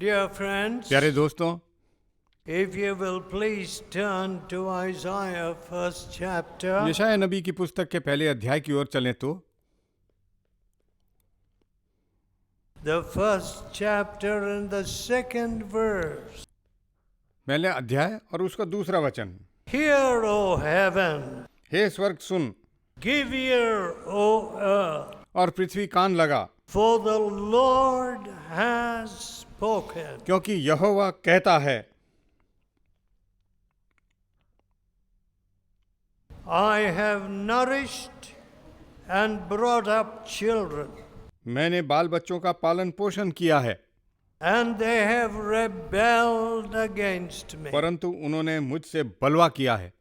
Dear friends, प्यारे दोस्तों, if you will please turn to Isaiah first chapter, यशायाह नबी की पुस्तक के पहले अध्याय की ओर चलें तो the first chapter and the second verse. पहले अध्याय और उसका दूसरा वचन। Hear, O heaven, हे स्वर्ग सुन give ear, O earth, और पृथ्वी कान लगा, for the Lord has spoken. क्योंकि यहोवा कहता है, I have nourished and brought up children, मैंने बाल बच्चों का पालन पोषण किया है, and they have rebelled against me. परंतु उन्होंने मुझसे बलवा किया है।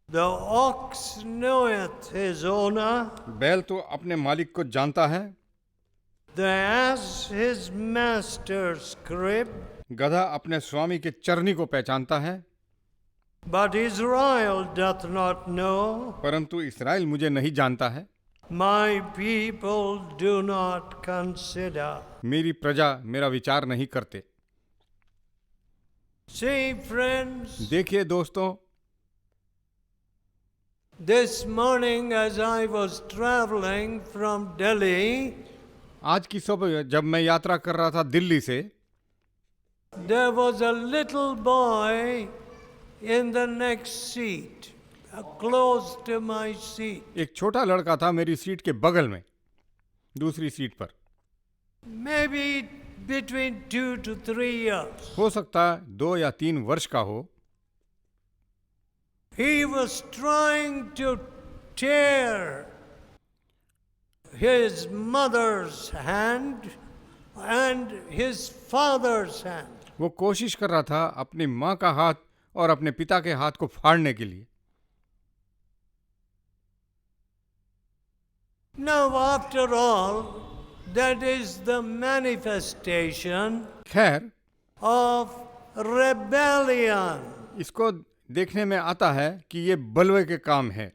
The ox knoweth his owner, बैल तो अपने मालिक को जानता है, the ass his master's crib, गधा अपने स्वामी के चरनी को पहचानता है, but Israel doth not know. परंतु इस्राएल मुझे नहीं जानता है। My people do not consider. मेरी प्रजा मेरा विचार नहीं करते। See, friends, देखिए दोस्तों, this morning as I was traveling from Delhi, आज की सुबह जब मैं यात्रा कर रहा था दिल्ली से, there was a little boy in the next seat, close to my seat. एक छोटा लड़का था मेरी सीट के बगल में, दूसरी सीट पर। Maybe between 2 to 3 years. हो सकता है 2 या 3 वर्ष का हो। He was trying to tear his mother's hand and his father's hand. वो कोशिश कर रहा था अपनी माँ का हाथ और अपने पिता के हाथ को फाड़ने के लिए। Now, after all, that is the manifestation खैर, of rebellion. इसको देखने में आता है कि ये बलवे के काम है।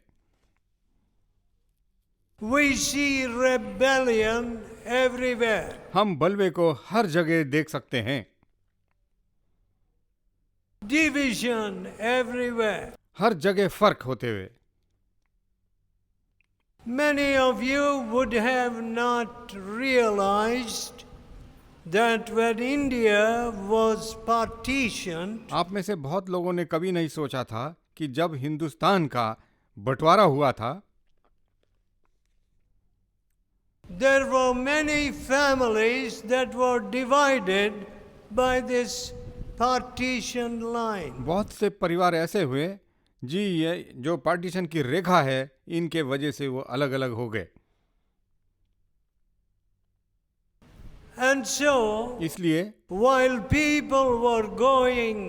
We see rebellion everywhere. हम बलवे को हर जगह देख सकते हैं, Division everywhere. हर जगह फर्क होते हुए। Many of you would have not realized that when India was partitioned, आप में से बहुत लोगों ने कभी नहीं सोचा था कि जब हिंदुस्तान का बंटवारा हुआ था, there were many families that were divided by this partition line. बहुत से परिवार ऐसे हुए जी, ये जो पार्टीशन की रेखा है इनके वजह से वो अलग अलग हो गए। And so, इसलिए while people were going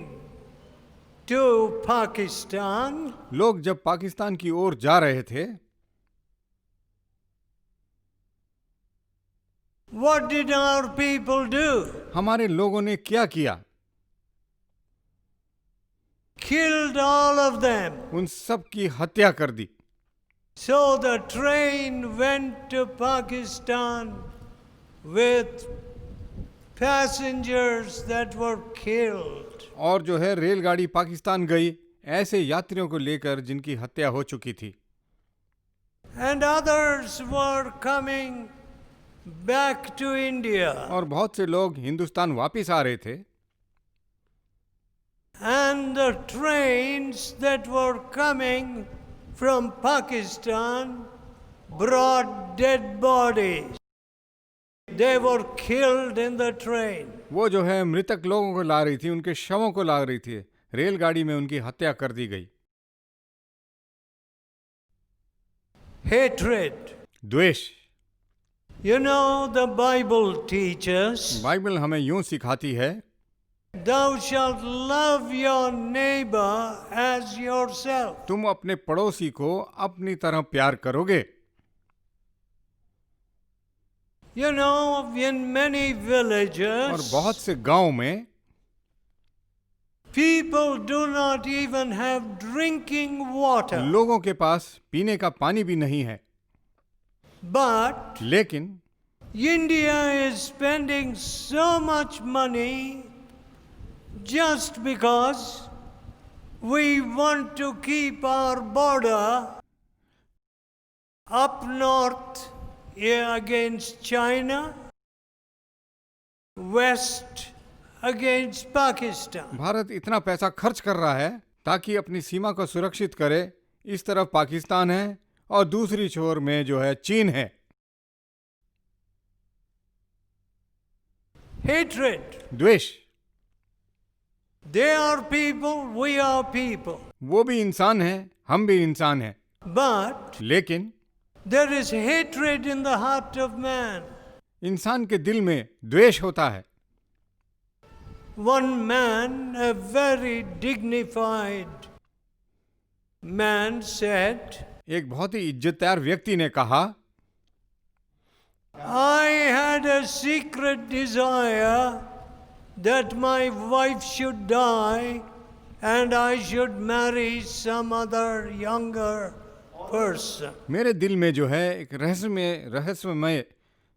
to Pakistan, लोग जब पाकिस्तान की ओर जा रहे थे, what did our people do? हमारे लोगों ने क्या किया? Killed all of them. उन सब की हत्या कर दी। So the train went to Pakistan with passengers that were killed. और जो है रेलगाड़ी पाकिस्तान गई ऐसे यात्रियों को लेकर जिनकी हत्या हो चुकी थी, And others were coming back to India. और बहुत से लोग हिंदुस्तान वापस आ रहे थे। And the trains that were coming from Pakistan brought dead bodies. They were killed in the train. वो जो है मृतक लोगों को ला रही थी, उनके शवों को ला रही थी, रेलगाड़ी में उनकी हत्या कर दी गई। Hatred. द्वेष। You know, the Bible teaches, Bible हमें यूं सिखाती है, thou shalt love your neighbor as yourself. तुम अपने पड़ोसी को अपनी तरह प्यार करोगे। You know, in many और villages, बहुत से गांव में people do not even have drinking water. लोगों के पास पीने का पानी भी नहीं है, But लेकिन India is spending so much money just because we want to keep our border up north against China, west against Pakistan. Bharat इतना पैसा खर्च कर रहा है ताकि अपनी सीमा को सुरक्षित करे। इस तरफ पाकिस्तान है और दूसरी छोर में जो है चीन है। Hatred. द्वेष। They are people, we are people. वो भी इंसान है, हम भी इंसान हैं। But लेकिन there is hatred in the heart of man. इंसान के दिल में द्वेष होता है। One man, a very dignified man, said, एक बहुत ही इज्जतदार व्यक्ति ने कहा, I had a secret desire that my wife should die and I should marry some other younger person. मेरे दिल में जो है एक रहस्यमय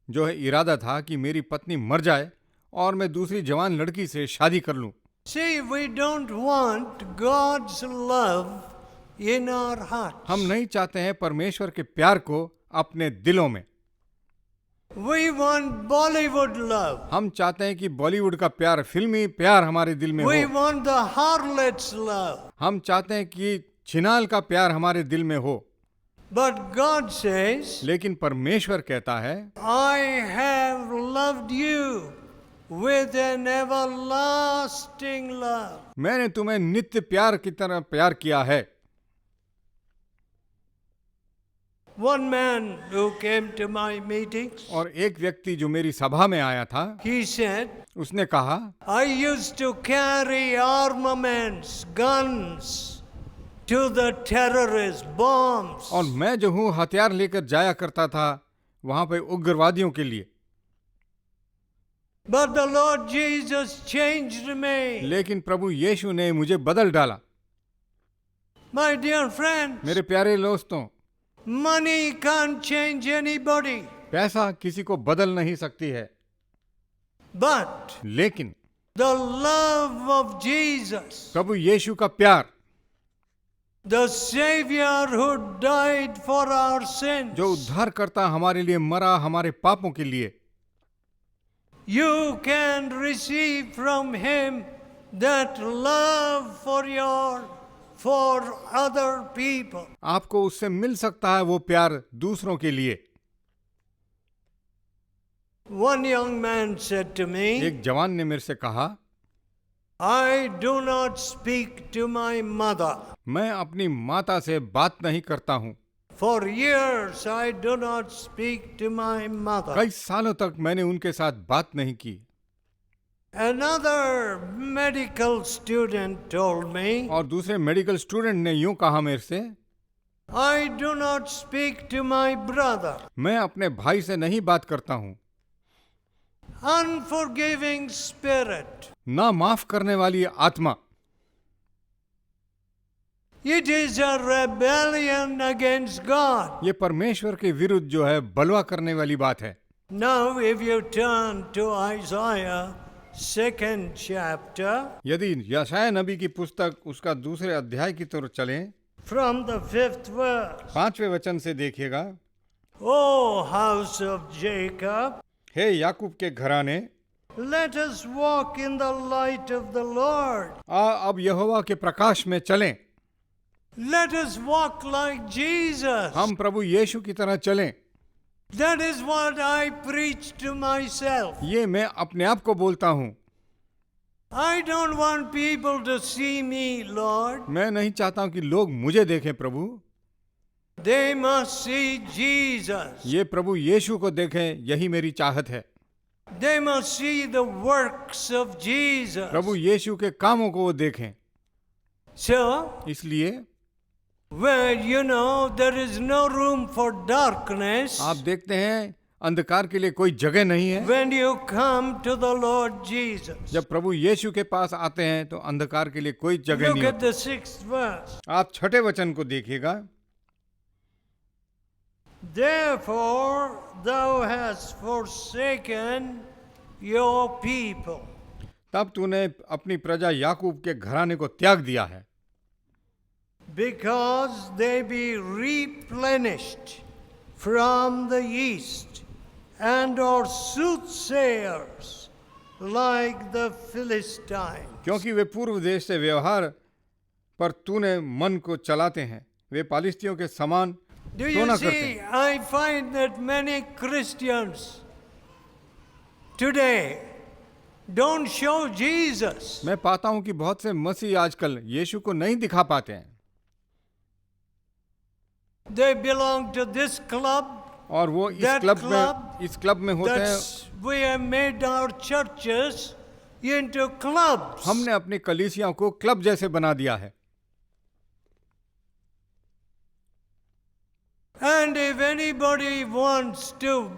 जो है इरादा था कि मेरी पत्नी मर जाए और मैं दूसरी जवान लड़की से शादी कर लूं। See, we don't want God's love in our hearts. हम नहीं चाहते हैं परमेश्वर के प्यार को अपने दिलों में। We want Bollywood love. हम चाहते हैं कि बॉलीवुड का प्यार, फिल्मी प्यार हमारे दिल में We हो। want the harlot's love. हम चाहते हैं कि छिनाल का प्यार हमारे दिल में हो। But God says, लेकिन परमेश्वर कहता है, I have loved you with an everlasting love. मैंने तुम्हें नित्य प्यार की तरह प्यार किया है। One man who came to my meetings, और एक व्यक्ति जो मेरी सभा में आया था, he said, उसने कहा, I used to carry armaments, guns to the terrorists, bombs. और मैं जो हूँ हथियार लेकर जाया करता था वहां पे उग्रवादियों के लिए। But the Lord Jesus changed me. लेकिन प्रभु यीशु ने मुझे बदल डाला। My dear friends, मेरे प्यारे दोस्तों, money can't change anybody. पैसा किसी को बदल नहीं सकती है, But लेकिन the love of Jesus, प्रभु यीशु का प्यार, the Savior who died for our sins, जो उद्धार करता हमारे लिए मरा, हमारे पापों के लिए, you can receive from Him that love for other people. आपको उससे मिल सकता है वो प्यार दूसरों के लिए। One young man said to me, एक जवान ने मेरे से कहा, I do not speak to my mother. मैं अपनी माता से बात नहीं करता हूँ। For years I do not speak to my mother. कई सालों तक मैंने उनके साथ बात नहीं की। Another medical student told me, और दूसरे मेडिकल स्टूडेंट ने यूं कहा मेरे से, I do not speak to my brother. मैं अपने भाई से नहीं बात करता हूँ। Unforgiving spirit. ना माफ करने वाली आत्मा, It is a rebellion against God. ये परमेश्वर के विरुद्ध जो है बलवा करने वाली बात है। Now if you turn to Isaiah 2nd chapter, यदि यशायाह नबी की पुस्तक उसका दूसरे अध्याय की तरफ चलें, from the 5th verse. 5वें वचन से देखिएगा, O house of Jacob, हे याकूब के घराने, let us walk in the light of the Lord. अब यहोवा के प्रकाश में चलें। Let us walk like Jesus. हम प्रभु यीशु की तरह चलें। That is what I preach to myself. ये मैं अपने आप को बोलता हूँ। I don't want people to see me, Lord. मैं नहीं चाहता हूँ कि लोग मुझे देखें प्रभु, They must see Jesus. ये प्रभु यीशु को देखें, यही मेरी चाहत है। They must see the works of Jesus. प्रभु यीशु के कामों को वो देखें। So, इसलिए well, there is no room for darkness आप देखते हैं अंधकार के लिए कोई जगह नहीं है। when you come to the Lord Jesus. जब प्रभु यीशु के पास आते हैं तो अंधकार के लिए कोई जगह Look नहीं at होती। the 6th verse. आप 6ठे वचन को देखिएगा, Therefore, thou hast forsaken your people. तब तूने अपनी प्रजा याकूब के घराने को त्याग दिया है, Because they be replenished from the east, and are soothsayers like the Philistines. क्योंकि वे पूर्व देश से व्यवहार पर तूने मन को चलाते हैं, वे पालिस्तियों के समान Do you टोना करते see? हैं। I find that many Christians today don't show Jesus. मैं पाता हूं कि बहुत से मसीह आजकल यीशु को नहीं दिखा पाते हैं, They belong to this club. और वो इस That क्लब में होते हैं। That's we have made our churches into clubs. हमने अपनी कलीसियाओं को क्लब जैसे बना दिया है, And if anybody wants to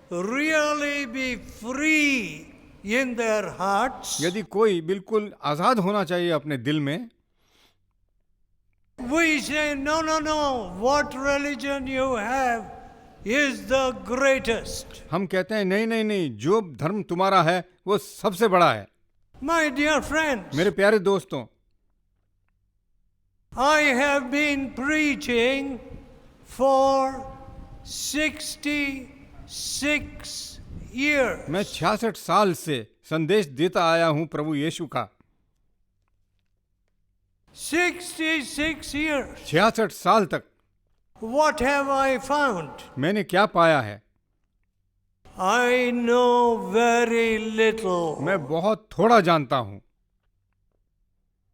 really be free in their hearts, यदि कोई बिल्कुल आजाद होना चाहिए अपने दिल में, we say, no, no, no, what religion you have is the greatest. हम कहते हैं नहीं नहीं नहीं, जो धर्म तुम्हारा है वो सबसे बड़ा है। My dear friends, मेरे प्यारे दोस्तों, I have been preaching for 66 years. मैं 66 साल से संदेश देता आया हूं प्रभु यीशु का। 66 years. 66 साल तक What have I found? मैंने क्या पाया है? I know very little. मैं बहुत थोड़ा जानता हूं।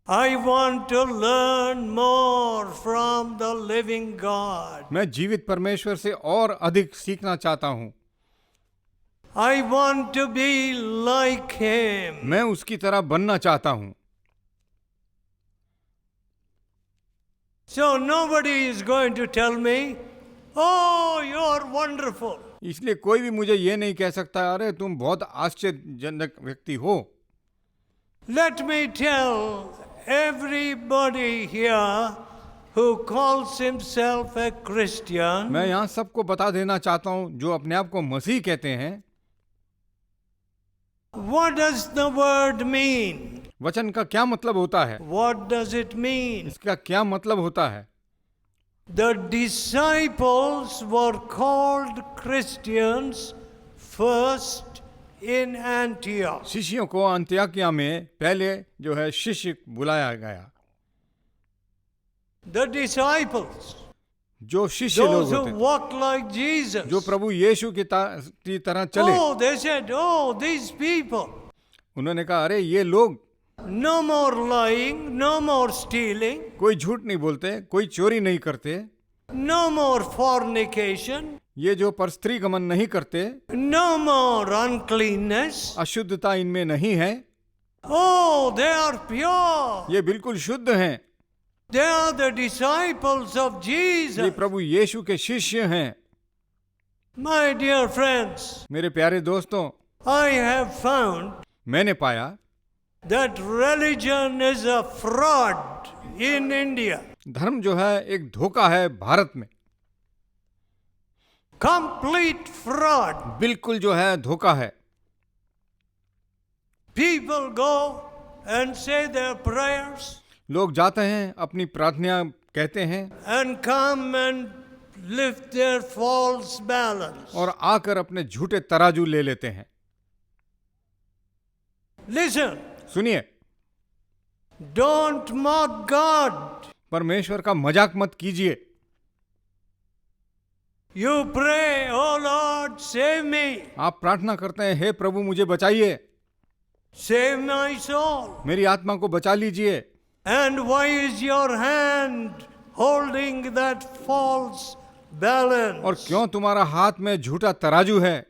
I want to learn more from the living God. मैं जीवित परमेश्वर से और अधिक सीखना चाहता हूं। I want to be like Him. मैं उसकी तरह बनना चाहता हूं। So nobody is going to tell me, oh, you're wonderful. इसलिए कोई भी मुझे ये नहीं कह सकता, अरे तुम बहुत आश्चर्यजनक व्यक्ति हो। Let me tell everybody here who calls himself a Christian, मैं यहाँ सबको बता देना चाहता हूँ जो अपने आप को मसीह कहते हैं, what does the word mean? वचन का क्या मतलब होता है? What does it mean? इसका क्या मतलब होता है? The disciples were called Christians first in Antioch. शिष्यों को अंत्योकिया में पहले जो है शिष्य बुलाया गया। The disciples, जो शिष्य लोग those who होते, walked like Jesus. जो प्रभु यीशु की तरह चले, Oh, they said, oh, these people. उन्होंने कहा अरे ये लोग No more lying, no more stealing, कोई झूठ नहीं बोलते, कोई चोरी नहीं करते, no more fornication, ये जो परस्त्री गमन नहीं करते, no more uncleanness. अशुद्धता इनमें नहीं है, Oh, they are pure. ये बिल्कुल शुद्ध हैं, They are the disciples of ये Jesus. प्रभु यीशु के शिष्य हैं। My dear friends, मेरे प्यारे दोस्तों, I have found मैंने पाया that religion is a fraud in India. धर्म जो है एक धोखा है भारत में, Complete fraud. बिल्कुल जो है धोखा है। People go and say their prayers लोग जाते हैं अपनी प्रार्थना कहते हैं and come and lift their false balance. और आकर अपने झूठे तराजू ले लेते हैं। Listen, सुनिए, don't mock God. परमेश्वर का मजाक मत कीजिए। You pray, oh Lord, save me. आप प्रार्थना करते हैं, हे प्रभु मुझे बचाइए, Save my soul. मेरी आत्मा को बचा लीजिए। And why is your hand holding that false balance? और क्यों तुम्हारा हाथ में झूठा तराजू है?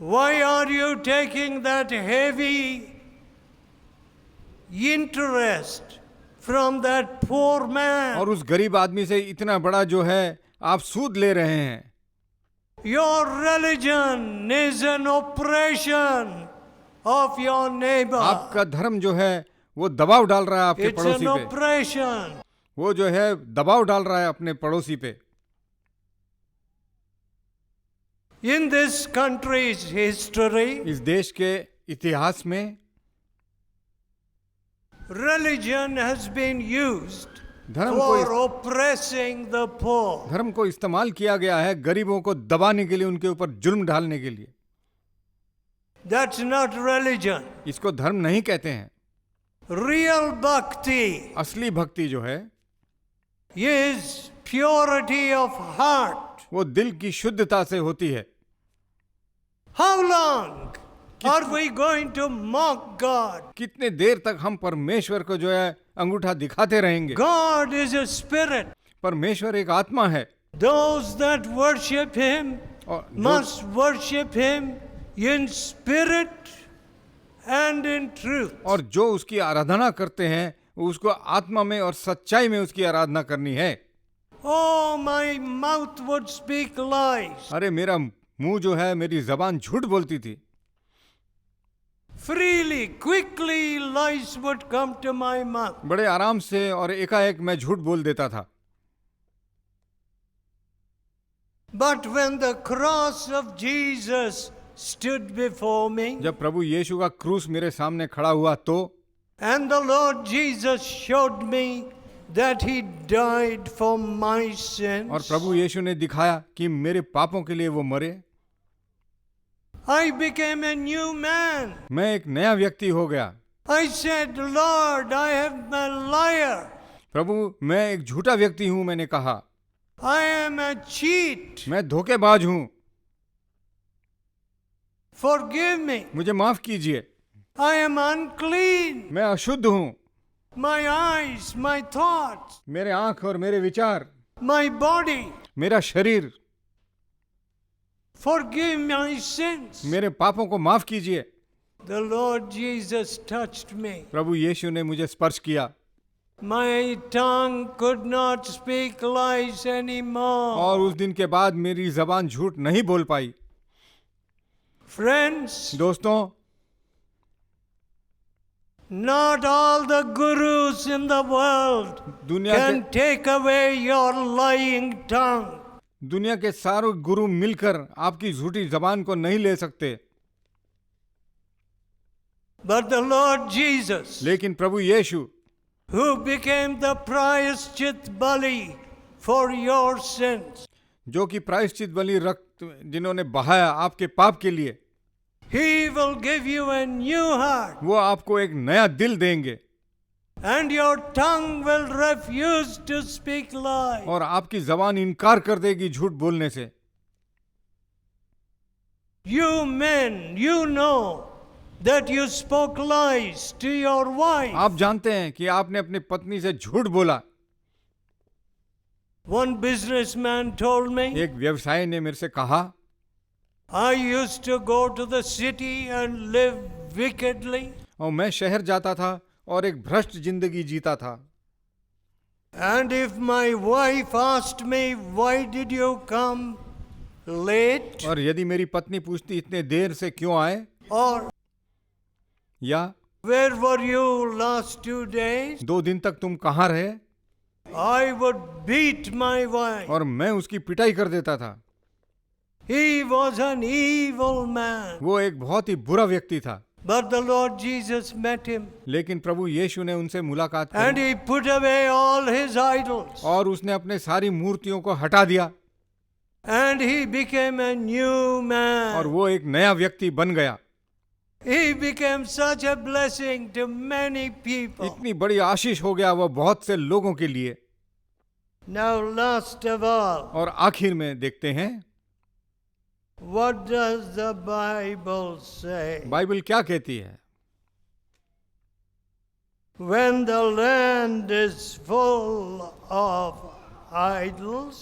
Why are you taking that heavy interest from that poor man? और उस गरीब आदमी से इतना बड़ा जो है आप सूद ले रहे हैं। Your religion is an oppression of your neighbor. आपका धर्म जो है वो दबाव डाल रहा है आपके It's पड़ोसी an पे, oppression. वो जो है दबाव डाल रहा है अपने पड़ोसी पे। In this country's history, इस देश के इतिहास में religion has been used धर्म for को oppressing the poor. धर्म को इस्तेमाल किया गया है गरीबों को दबाने के लिए, उनके ऊपर जुल्म ढालने के लिए। That's not religion. इसको धर्म नहीं कहते हैं। Real bhakti असली भक्ति जो है is purity of heart. वो दिल की शुद्धता से होती है। How long are we going to mock God? कितने देर तक हम परमेश्वर को जो है अंगूठा दिखाते रहेंगे? God is a spirit. परमेश्वर एक आत्मा है Those that worship Him और must worship Him in spirit and in truth. और जो उसकी आराधना करते हैं उसको आत्मा में और सच्चाई में उसकी आराधना करनी है। Oh, my mouth would speak lies. अरे मेरा मुंह जो है, मेरी जबान झूठ बोलती थी। Freely, quickly lies would come to my mouth. बड़े आराम से और एकाएक मैं झूठ बोल देता था। But when the cross of Jesus stood before me, जब प्रभु यीशु का क्रूस मेरे सामने खड़ा हुआ तो and the Lord Jesus showed me that He died for my sins, और प्रभु यीशु ने दिखाया कि मेरे पापों के लिए वो मरे, I became a new man. मैं एक नया व्यक्ति हो गया। I said, Lord, I am a liar. प्रभु मैं एक झूठा व्यक्ति हूं, मैंने कहा। I am a cheat. मैं धोखेबाज हूं, Forgive me. मुझे माफ कीजिए। I am unclean. मैं अशुद्ध हूं, My eyes, my thoughts, मेरे आंख और मेरे विचार, my body. मेरा शरीर, Forgive my sins. मेरे पापों को माफ कीजिए। The Lord Jesus touched me. प्रभु यीशु ने मुझे स्पर्श किया My tongue could not speak lies anymore. और उस दिन के बाद मेरी जबान झूठ नहीं बोल पाई। Friends, दोस्तों, not all the gurus in the world दुनिया can take away your lying tongue. दुनिया के सारे गुरु मिलकर आपकी झूठी जबान को नहीं ले सकते, But the Lord Jesus, लेकिन प्रभु यीशु who became the प्रायश्चित बलि for your sins, जो कि प्रायश्चित बलि रक्त जिन्होंने बहाया आपके पाप के लिए, He will give you a new heart, वो आपको एक नया दिल देंगे and your tongue will refuse to speak lies. और आपकी जबान इनकार कर देगी झूठ बोलने से। You men, you know that you spoke lies to your wife. आप जानते हैं कि आपने अपनी पत्नी से झूठ बोला। One businessman told me, एक व्यवसायी ने मेरे से कहा, I used to go to the city and live wickedly, और मैं शहर जाता था और एक भ्रष्ट जिंदगी जीता था, and if my wife asked me, why did you come late? और यदि मेरी पत्नी पूछती इतने देर से क्यों आए, Or या where were you last 2 days? 2 दिन तक तुम कहाँ रहे, I would beat my wife. और मैं उसकी पिटाई कर देता था। He was an evil man. वो एक बहुत ही बुरा व्यक्ति था, But the Lord Jesus met him, लेकिन प्रभु यीशु ने उनसे मुलाकात and की He put away all his idols, और उसने अपने सारी मूर्तियों को हटा दिया and he became a new और man. वो एक नया व्यक्ति बन गया। He became such a blessing to many people. इतनी बड़ी आशीष हो गया वो बहुत से लोगों के लिए। Now, last of all, और आखिर में देखते हैं what does the Bible say? Bible क्या कहती है। When the land is full of idols,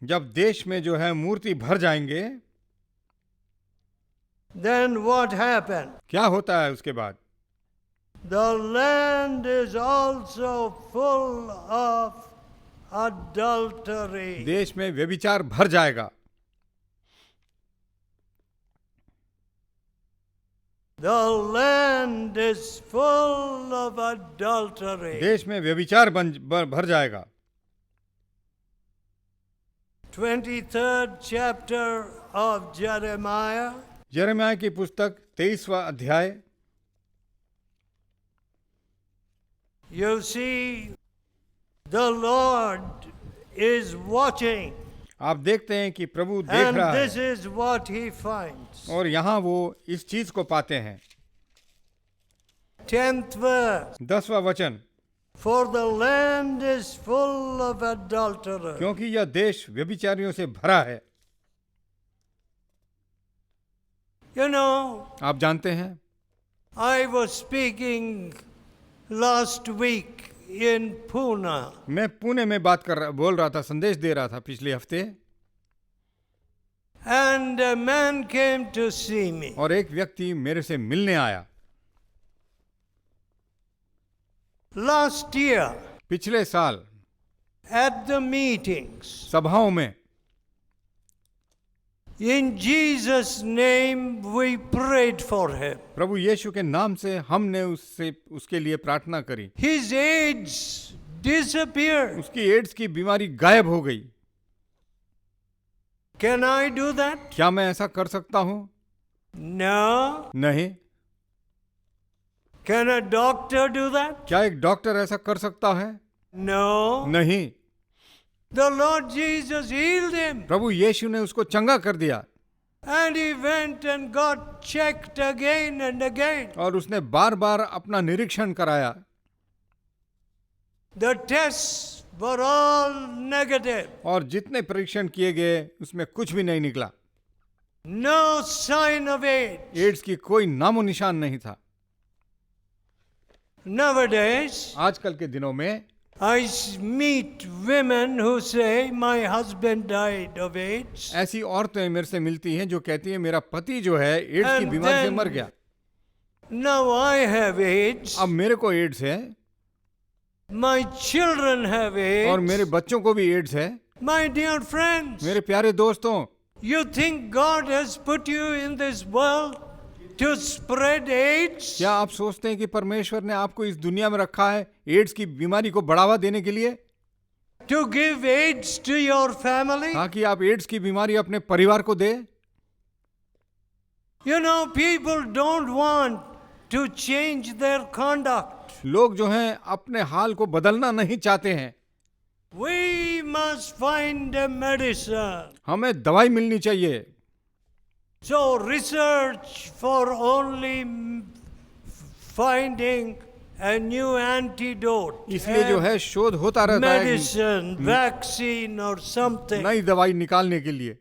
जब देश में जो है मूर्ति भर जाएंगे, then what happened? क्या होता है उसके बाद? The land is also full of adultery. देश में व्यभिचार भर जाएगा। The land is full of adultery. देश में व्यभिचार भर जाएगा। 23rd chapter of Jeremiah. यिर्मयाह की पुस्तक 23वां अध्याय। You see, the Lord is watching, आप देखते हैं कि प्रभु देख and रहा this है is what he finds. और यहाँ वो इस चीज को पाते हैं। 10th verse. 10वां वचन, For the land is full of adulterers. क्योंकि यह देश व्यभिचारियों से भरा है। You know, आप जानते हैं, I was speaking last week in Pune, मैं पुणे में बोल रहा था, संदेश दे रहा था पिछले हफ्ते, and a man came to see me. और एक व्यक्ति मेरे से मिलने आया। Last year, पिछले साल at the meetings, सभाओं में in Jesus' name we prayed for him. प्रभु यीशु के नाम से हमने उसके लिए प्रार्थना करी। His AIDS disappeared. उसकी एड्स की बीमारी गायब हो गई। Can I do that? क्या मैं ऐसा कर सकता हूं? No. नहीं। Can a doctor do that? क्या एक डॉक्टर ऐसा कर सकता है? No. नहीं। The Lord Jesus healed him, प्रभु यीशु ने उसको चंगा कर दिया and he went and got checked again and again. और उसने बार बार अपना निरीक्षण कराया। The tests were all negative. और जितने परीक्षण किए गए उसमें कुछ भी नहीं निकला। No sign of AIDS. AIDS की कोई नामो निशान नहीं था। Nowadays, आजकल के दिनों में I meet women who say, my husband died of AIDS. ऐसी औरतें मेरे से मिलती हैं जो कहती हैं मेरा पति जो है एड्स की And बीमारी से then- मर गया, Now I have AIDS. अब मेरे को एड्स है My children have और AIDS. मेरे बच्चों को भी एड्स है। My dear friends, मेरे प्यारे दोस्तों, you think God has put you in this world to spread AIDS? क्या आप सोचते हैं कि परमेश्वर ने आपको इस दुनिया में रखा है एड्स की बीमारी को बढ़ावा देने के लिए, To give AIDS to your family? ताकि आप एड्स की बीमारी अपने परिवार को दे? You know, people don't want to change their conduct. लोग जो हैं अपने हाल को बदलना नहीं चाहते हैं। We must find a medicine. हमें दवाई मिलनी चाहिए। So research for only finding a new antidote, इसलिए जो है शोध होता रहता है medicine, vaccine or something. नई दवाई निकालने के लिए।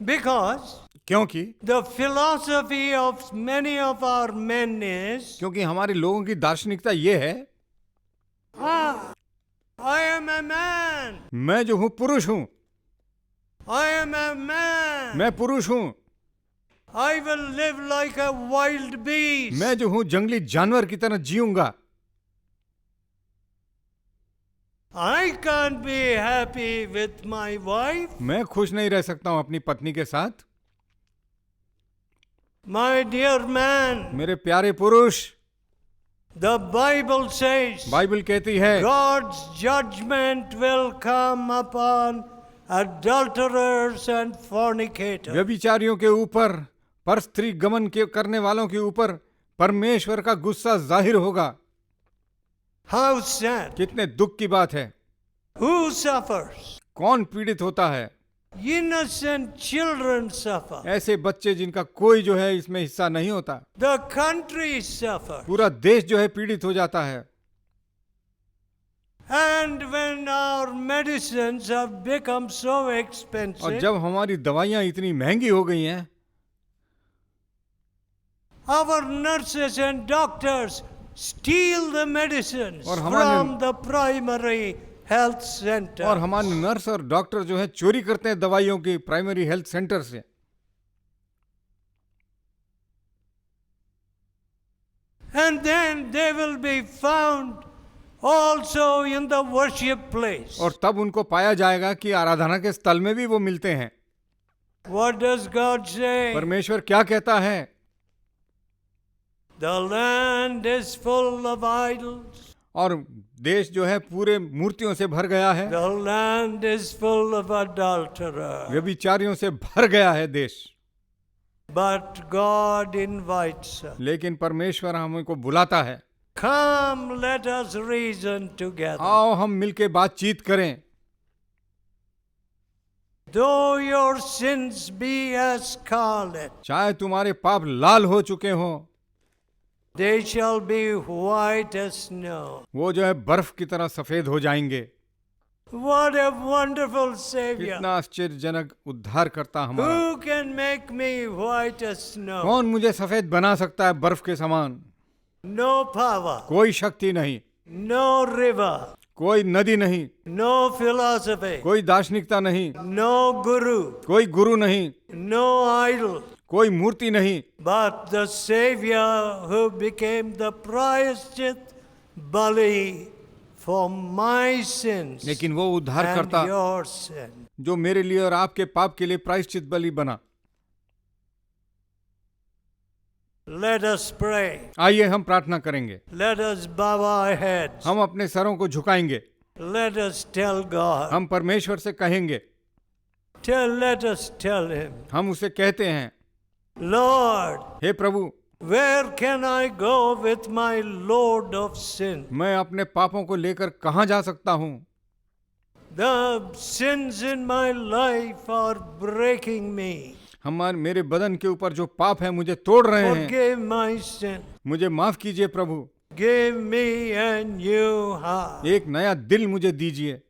Because क्योंकि the philosophy of many of our men is, क्योंकि हमारे लोगों की दार्शनिकता ये है, I am a man. मैं जो हूं पुरुष हूं, I am a man. मैं पुरुष हूं, I will live like a wild beast. मैं जो हूं जंगली जानवर की तरह जीऊंगा। I can't be happy with my wife. मैं खुश नहीं रह सकता हूं अपनी पत्नी के साथ। My dear man, मेरे प्यारे पुरुष, the Bible says बाइबल कहती है God's judgment will come upon adulterers and fornicators. व्यभिचारियों के ऊपर, पर स्त्री गमन के करने वालों के ऊपर परमेश्वर का गुस्सा जाहिर होगा। How sad. कितने दुख की बात है। Who suffers? कौन पीड़ित होता है? Innocent children suffer. ऐसे बच्चे जिनका कोई जो है इसमें हिस्सा नहीं होता। The country suffers. पूरा देश जो है पीड़ित हो जाता है। And when our medicines have become so और expensive, जब हमारी दवाइयां इतनी महंगी हो गई हैं, our nurses and doctors steal the medicines और हमारे- from the primary health center. और हमारे नर्स और डॉक्टर जो है चोरी करते हैं दवाइयों की प्राइमरी हेल्थ सेंटर से। And then they will be found also in the worship place. और तब उनको पाया जाएगा कि आराधना के स्थल में भी वो मिलते हैं। What does God say? परमेश्वर क्या कहता है? The land is full of idols. और देश जो है पूरे मूर्तियों से भर गया है, The land is full of adulterers. व्यभिचारियों से भर गया है देश। But God invites us. लेकिन परमेश्वर हमको बुलाता है, Come, let us reason together. आओ हम मिलके बातचीत करें। Though your sins be as scarlet, चाहे तुम्हारे पाप लाल हो चुके हों, they shall be white as snow. वो जो है बर्फ की तरह सफेद हो जाएंगे। What a wonderful Savior. कितना आश्चर्यजनक उद्धार करता हमारा। Who can make me white as snow? कौन मुझे सफेद बना सकता है बर्फ के समान? No power, कोई शक्ति नहीं, no river, कोई नदी नहीं, no philosophy, कोई दार्शनिकता नहीं, no guru, कोई गुरु नहीं, no idol, कोई मूर्ति नहीं, but the Savior who became the prayashchit bali for my sins लेकिन वो उद्धार and करता your sin. जो मेरे लिए और आपके पाप के लिए प्रायश्चित बलि बना। Let us pray. आइए हम प्रार्थना करेंगे, Let us bow our heads. हम अपने सरों को झुकाएंगे, Let us tell God. हम परमेश्वर से कहेंगे, Let us tell Him, हम उसे कहते हैं, Lord, hey Prabhu, where can I go with my load of sin? मैं अपने पापों को लेकर कहाँ जा सकता हूँ? The sins in my life are breaking me. मेरे बदन के ऊपर जो पाप है मुझे तोड़ रहे हैं। Forgive my sin. मुझे माफ कीजिए प्रभु, Give me a new heart. एक नया दिल मुझे दीजिए,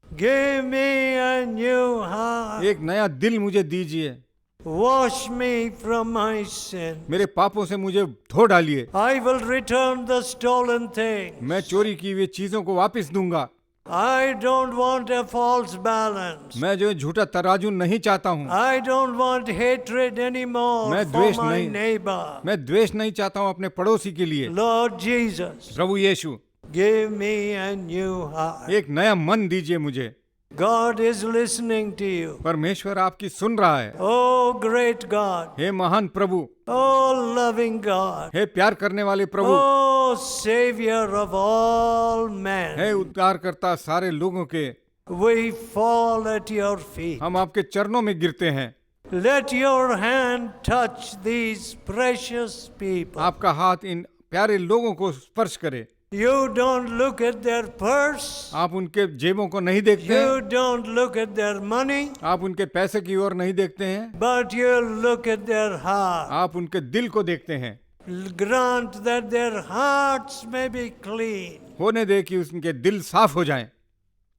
Give me a new heart. एक नया दिल मुझे दीजिए। Wash me from my sin. मेरे पापों से मुझे धो डालिए। I will return the stolen things. मैं चोरी की हुई चीजों को वापस दूंगा। I don't want a false balance. मैं जो है झूठा तराजू नहीं चाहता हूँ। I don't want hatred anymore मैं for द्वेष my नहीं- neighbor. मैं द्वेष नहीं चाहता हूँ अपने पड़ोसी के लिए। Lord Jesus, Prabhu Yeshu, give me a new heart. एक नया मन दीजिए मुझे। God is listening to you. परमेश्वर आपकी सुन रहा है। Oh, great God. हे महान प्रभु, Oh, loving God. हे प्यार करने वाले प्रभु, Oh, Savior of all men. हे उद्धार करता सारे लोगों के, We fall at your feet. हम आपके चरणों में गिरते हैं। Let your hand touch these precious people. आपका हाथ इन प्यारे लोगों को स्पर्श करे। You don't look at their purse. आप उनके जेबों को नहीं देखते हैं, You don't look at their money, आप उनके पैसे की ओर नहीं देखते हैं, but you look at their heart. आप उनके दिल को देखते हैं। Grant that their hearts may be clean. होने दे कि उनके दिल साफ हो जाएं।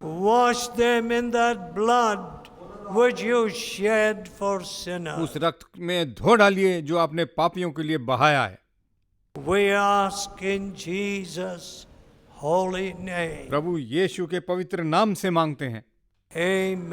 Wash them in that blood which you shed for sinners. उस रक्त में धो डालिए जो आपने पापियों के लिए बहाया है। We ask in Jesus' holy name. प्रभु यीशु के पवित्र नाम से मांगते हैं। Amen.